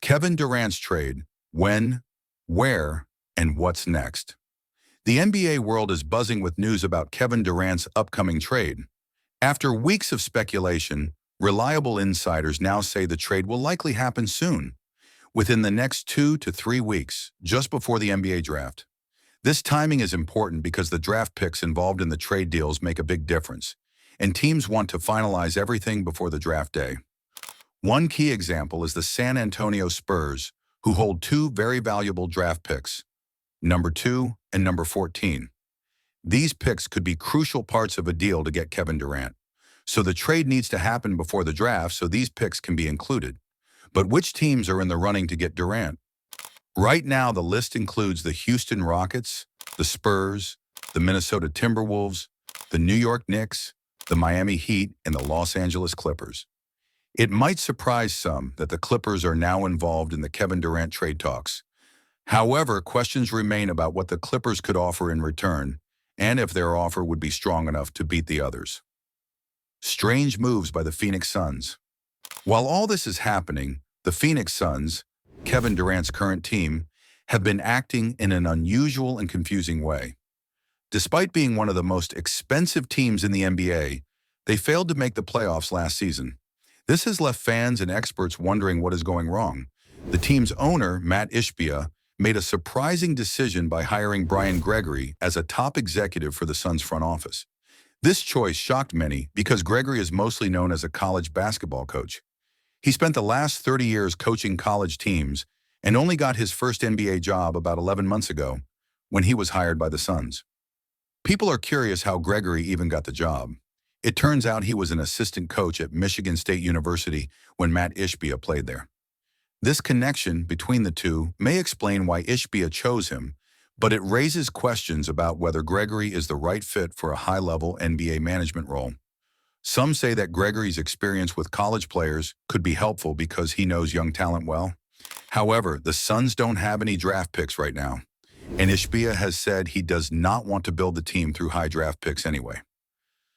Kevin Durant's trade, when, where, and what's next. The NBA world is buzzing with news about Kevin Durant's upcoming trade. After weeks of speculation, reliable insiders now say the trade will likely happen soon, within the next 2 to 3 weeks, just before the NBA draft. This timing is important because the draft picks involved in the trade deals make a big difference, and teams want to finalize everything before the draft day. One key example is the San Antonio Spurs, who hold two very valuable draft picks, number 2 and number 14. These picks could be crucial parts of a deal to get Kevin Durant. So the trade needs to happen before the draft so these picks can be included. But which teams are in the running to get Durant? Right now, the list includes the Houston Rockets, the Spurs, the Minnesota Timberwolves, the New York Knicks, the Miami Heat, and the Los Angeles Clippers. It might surprise some that the Clippers are now involved in the Kevin Durant trade talks. However, questions remain about what the Clippers could offer in return, and if their offer would be strong enough to beat the others. Strange moves by the Phoenix Suns. While all this is happening, the Phoenix Suns, Kevin Durant's current team, have been acting in an unusual and confusing way. Despite being one of the most expensive teams in the NBA, they failed to make the playoffs last season. This has left fans and experts wondering what is going wrong. The team's owner, Matt Ishbia, made a surprising decision by hiring Brian Gregory as a top executive for the Suns front office. This choice shocked many because Gregory is mostly known as a college basketball coach. He spent the last 30 years coaching college teams and only got his first NBA job about 11 months ago when he was hired by the Suns. People are curious how Gregory even got the job. It turns out he was an assistant coach at Michigan State University when Matt Ishbia played there. This connection between the two may explain why Ishbia chose him, but it raises questions about whether Gregory is the right fit for a high-level NBA management role. Some say that Gregory's experience with college players could be helpful because he knows young talent well. However, the Suns don't have any draft picks right now, and Ishbia has said he does not want to build the team through high draft picks anyway.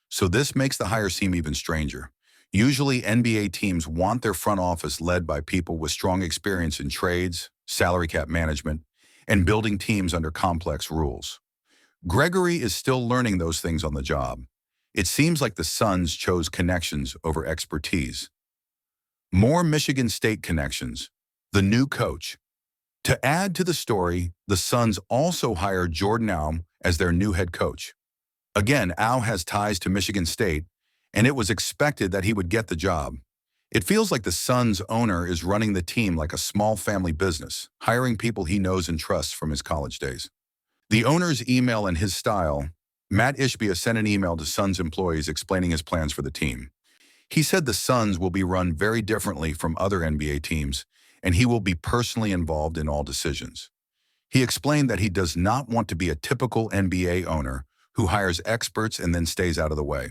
So this makes the hire seem even stranger. Usually, NBA teams want their front office led by people with strong experience in trades, salary cap management, and building teams under complex rules. Gregory is still learning those things on the job. It seems like the Suns chose connections over expertise. More Michigan State connections. The new coach. To add to the story, the Suns also hired Jordan Aum as their new head coach. Again, Aum has ties to Michigan State, and it was expected that he would get the job. It feels like the Suns' owner is running the team like a small family business, hiring people he knows and trusts from his college days. The owner's email and his style. Matt Ishbia sent an email to Suns employees explaining his plans for the team. He said the Suns will be run very differently from other NBA teams, and he will be personally involved in all decisions. He explained that he does not want to be a typical NBA owner who hires experts and then stays out of the way.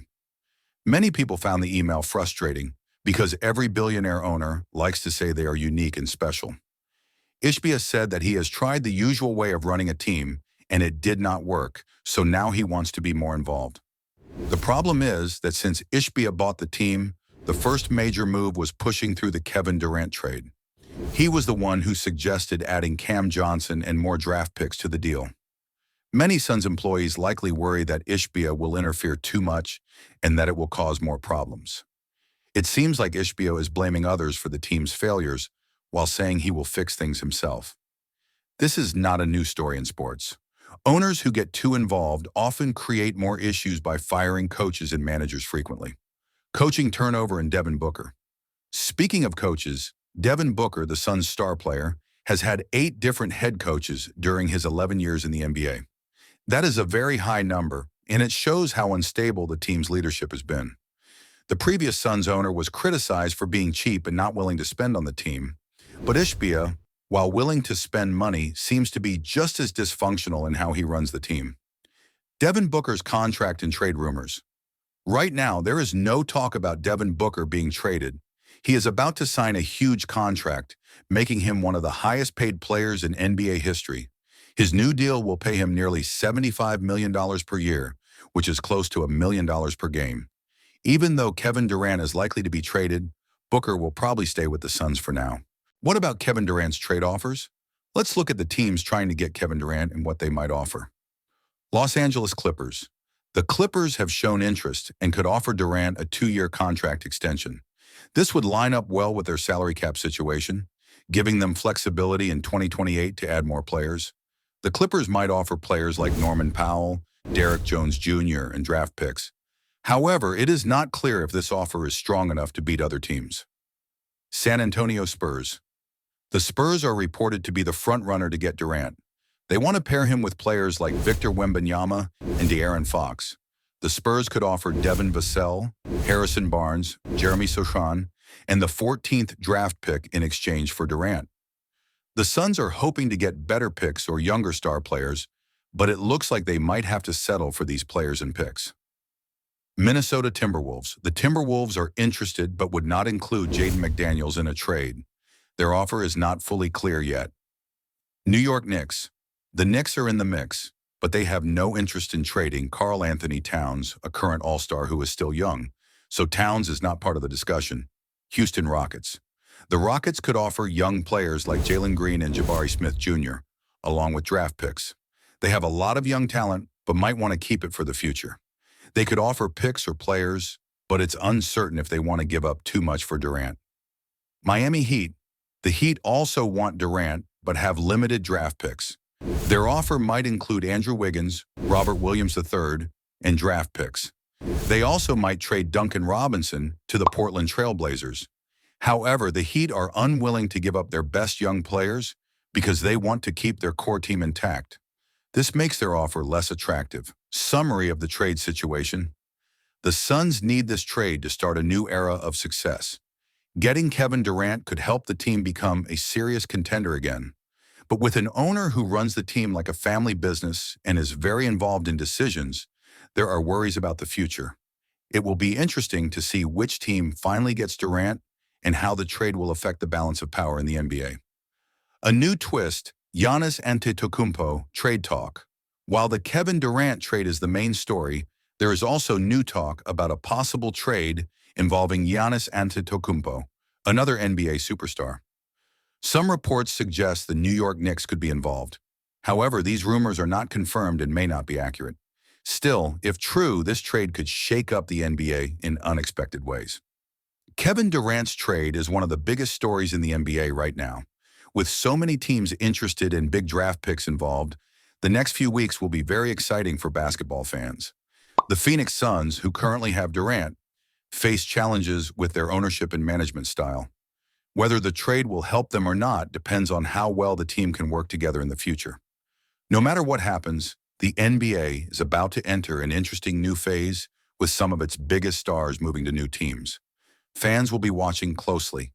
Many people found the email frustrating because every billionaire owner likes to say they are unique and special. Ishbia said that he has tried the usual way of running a team and it did not work, so now he wants to be more involved. The problem is that since Ishbia bought the team, the first major move was pushing through the Kevin Durant trade. He was the one who suggested adding Cam Johnson and more draft picks to the deal. Many Suns employees likely worry that Ishbia will interfere too much and that it will cause more problems. It seems like Ishbia is blaming others for the team's failures while saying he will fix things himself. This is not a new story in sports. Owners who get too involved often create more issues by firing coaches and managers frequently. Coaching turnover in Devin Booker. Speaking of coaches, Devin Booker, the Suns' star player, has had 8 different head coaches during his 11 years in the NBA. That is a very high number, and it shows how unstable the team's leadership has been. The previous Suns owner was criticized for being cheap and not willing to spend on the team. But Ishbia, while willing to spend money, seems to be just as dysfunctional in how he runs the team. Devin Booker's contract and trade rumors. Right now, there is no talk about Devin Booker being traded. He is about to sign a huge contract, making him one of the highest-paid players in NBA history. His new deal will pay him nearly $75 million per year, which is close to $1 million per game. Even though Kevin Durant is likely to be traded, Booker will probably stay with the Suns for now. What about Kevin Durant's trade offers? Let's look at the teams trying to get Kevin Durant and what they might offer. Los Angeles Clippers. The Clippers have shown interest and could offer Durant a 2-year contract extension. This would line up well with their salary cap situation, giving them flexibility in 2028 to add more players. The Clippers might offer players like Norman Powell, Derrick Jones Jr., and draft picks. However, it is not clear if this offer is strong enough to beat other teams. San Antonio Spurs. The Spurs are reported to be the front-runner to get Durant. They want to pair him with players like Victor Wembanyama and De'Aaron Fox. The Spurs could offer Devin Vassell, Harrison Barnes, Jeremy Sochan, and the 14th draft pick in exchange for Durant. The Suns are hoping to get better picks or younger star players, but it looks like they might have to settle for these players and picks. Minnesota Timberwolves. The Timberwolves are interested but would not include Jaden McDaniels in a trade. Their offer is not fully clear yet. New York Knicks. The Knicks are in the mix, but they have no interest in trading Karl Anthony Towns, a current All-Star who is still young, so Towns is not part of the discussion. Houston Rockets. The Rockets could offer young players like Jalen Green and Jabari Smith Jr., along with draft picks. They have a lot of young talent, but might want to keep it for the future. They could offer picks or players, but it's uncertain if they want to give up too much for Durant. Miami Heat. The Heat also want Durant, but have limited draft picks. Their offer might include Andrew Wiggins, Robert Williams III, and draft picks. They also might trade Duncan Robinson to the Portland Trail Blazers. However, the Heat are unwilling to give up their best young players because they want to keep their core team intact. This makes their offer less attractive. Summary of the trade situation. The Suns need this trade to start a new era of success. Getting Kevin Durant could help the team become a serious contender again. But with an owner who runs the team like a family business and is very involved in decisions, there are worries about the future. It will be interesting to see which team finally gets Durant and how the trade will affect the balance of power in the NBA. A new twist, Giannis Antetokounmpo trade talk. While the Kevin Durant trade is the main story, there is also new talk about a possible trade involving Giannis Antetokounmpo, another NBA superstar. Some reports suggest the New York Knicks could be involved. However, these rumors are not confirmed and may not be accurate. Still, if true, this trade could shake up the NBA in unexpected ways. Kevin Durant's trade is one of the biggest stories in the NBA right now. With so many teams interested and big draft picks involved, the next few weeks will be very exciting for basketball fans. The Phoenix Suns, who currently have Durant, face challenges with their ownership and management style. Whether the trade will help them or not depends on how well the team can work together in the future. No matter what happens, the NBA is about to enter an interesting new phase with some of its biggest stars moving to new teams. Fans will be watching closely